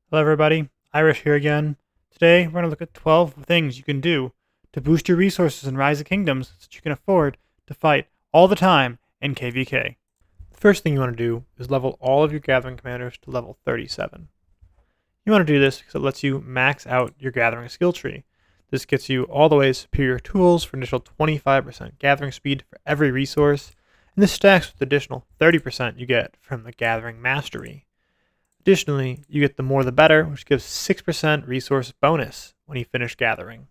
Hello, everybody. Irish here again. Today, we're going to look at 12 things you can do to boost your resources in Rise of Kingdoms so that you can afford to fight all the time in KVK. The first thing you want to do is level all of your gathering commanders to level 37. You want to do this because it lets you max out your gathering skill tree. This gets you all the way to superior tools for initial 25% gathering speed for every resource, and this stacks with the additional 30% you get from the gathering mastery. Additionally, you get the more the better, which gives 6% resource bonus when you finish gathering.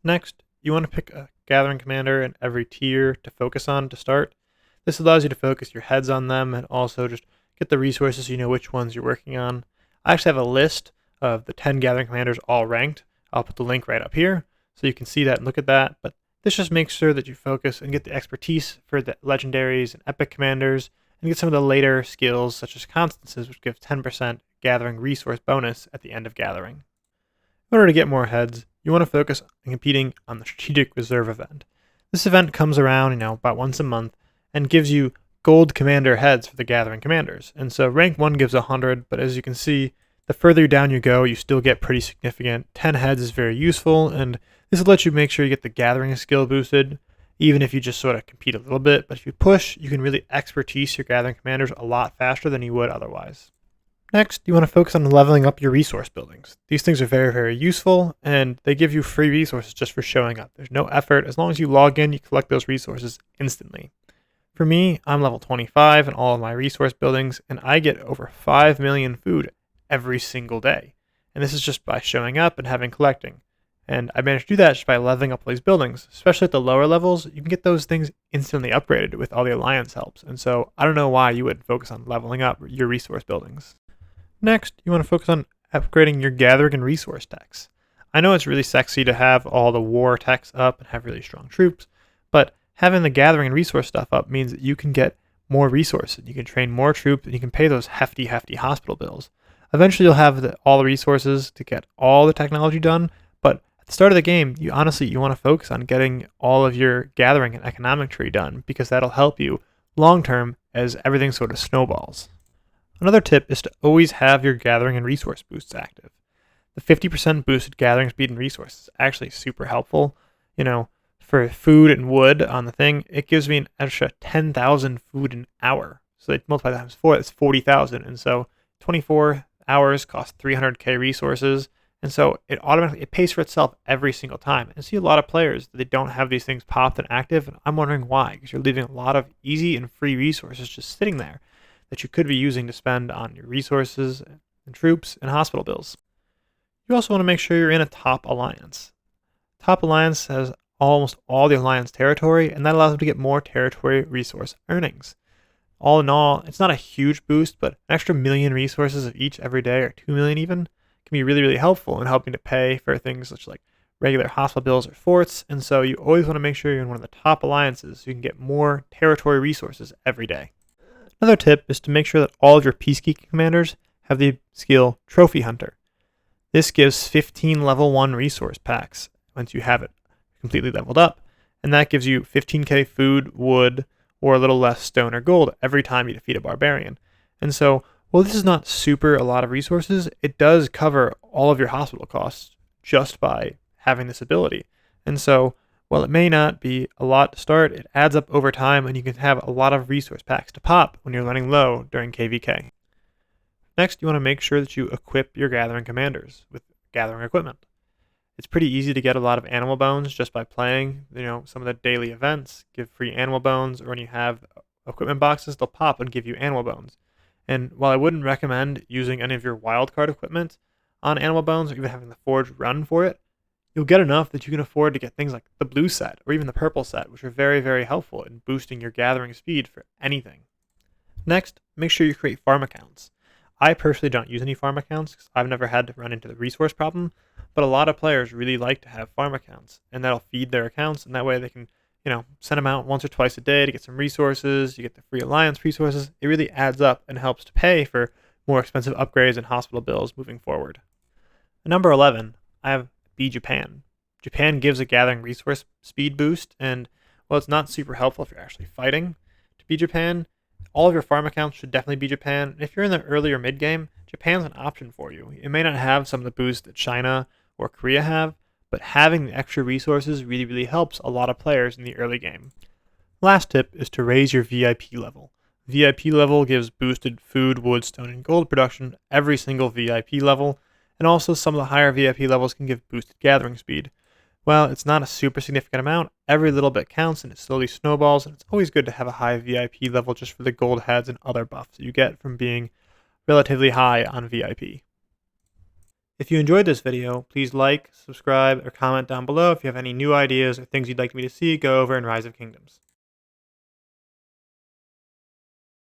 Next, you want to pick a gathering commander in every tier to focus on to start. This allows you to focus your heads on them and also just get the resources so you know which ones you're working on. I actually have a list of the 10 gathering commanders all ranked. I'll put the link right up here so you can see that and look at that, but this just makes sure that you focus and get the expertise for the legendaries and epic commanders and get some of the later skills such as constances, which give 10% gathering resource bonus at the end of gathering. In order to get more heads, you want to focus on competing on the Strategic Reserve event. This event comes around, about once a month and gives you gold commander heads for the gathering commanders. And so rank 1 gives 100, but as you can see, the further down you go, you still get pretty significant. 10 heads is very useful, and this will let you make sure you get the gathering skill boosted, even if you just sort of compete a little bit. But if you push, you can really expertise your gathering commanders a lot faster than you would otherwise. Next, you want to focus on leveling up your resource buildings. These things are very, very useful, and they give you free resources just for showing up. There's no effort. As long as you log in, you collect those resources instantly. For me, I'm level 25 in all of my resource buildings, and I get over 5 million food every single day. And this is just by showing up and having collecting. And I managed to do that just by leveling up all these buildings. Especially at the lower levels, you can get those things instantly upgraded with all the alliance helps. And so I don't know why you would focus on leveling up your resource buildings. Next, you want to focus on upgrading your gathering and resource techs. I know it's really sexy to have all the war techs up and have really strong troops, but having the gathering and resource stuff up means that you can get more resources. You can train more troops and you can pay those hefty hospital bills. Eventually, you'll have all the resources to get all the technology done, but at the start of the game, you want to focus on getting all of your gathering and economic tree done because that'll help you long term as everything sort of snowballs. Another tip is to always have your gathering and resource boosts active. The 50% boosted gathering speed and resource is actually super helpful. For food and wood on the thing, it gives me an extra 10,000 food an hour. So they multiply that times 4, that's 40,000. And so 24 hours cost 300k resources. And so it pays for itself every single time. And I see a lot of players that they don't have these things popped and active, and I'm wondering why, because you're leaving a lot of easy and free resources just sitting there that you could be using to spend on your resources and troops and hospital bills. You also want to make sure you're in a top alliance. Top alliance has almost all the alliance territory, and that allows them to get more territory resource earnings. All in all, it's not a huge boost, but an extra million resources of each every day, or 2 million even, can be really, really helpful in helping to pay for things such like regular hospital bills or forts, and so you always want to make sure you're in one of the top alliances so you can get more territory resources every day. Another tip is to make sure that all of your peacekeeping commanders have the skill Trophy Hunter. This gives 15 level 1 resource packs once you have it completely leveled up, and that gives you 15k food, wood, or a little less stone or gold every time you defeat a barbarian. And so, while this is not super a lot of resources, it does cover all of your hospital costs just by having this ability. And so, while it may not be a lot to start, it adds up over time, and you can have a lot of resource packs to pop when you're running low during KVK. Next, you want to make sure that you equip your gathering commanders with gathering equipment. It's pretty easy to get a lot of animal bones just by playing. Some of the daily events give free animal bones, or when you have equipment boxes, they'll pop and give you animal bones. And while I wouldn't recommend using any of your wildcard equipment on animal bones or even having the forge run for it, you'll get enough that you can afford to get things like the blue set or even the purple set, which are very, very helpful in boosting your gathering speed for anything. Next, make sure you create farm accounts. I personally don't use any farm accounts because I've never had to run into the resource problem, but a lot of players really like to have farm accounts, and that'll feed their accounts, and that way they can, send them out once or twice a day to get some resources, you get the free alliance resources. It really adds up and helps to pay for more expensive upgrades and hospital bills moving forward. Number 11, I have Be Japan. Japan gives a gathering resource speed boost, and while it's not super helpful if you're actually fighting to be Japan, All of your farm accounts should definitely be Japan. And if you're in the early or mid game, Japan's an option for you. It may not have some of the boosts that China or Korea have, but having the extra resources really helps a lot of players in the early game. Last tip is to raise your VIP level. VIP level gives boosted food, wood, stone, and gold production every single VIP level, and also some of the higher VIP levels can give boosted gathering speed. While it's not a super significant amount, every little bit counts and it slowly snowballs, and it's always good to have a high VIP level just for the gold heads and other buffs you get from being relatively high on VIP. If you enjoyed this video, please like, subscribe, or comment down below if you have any new ideas or things you'd like me to see go over in Rise of Kingdoms.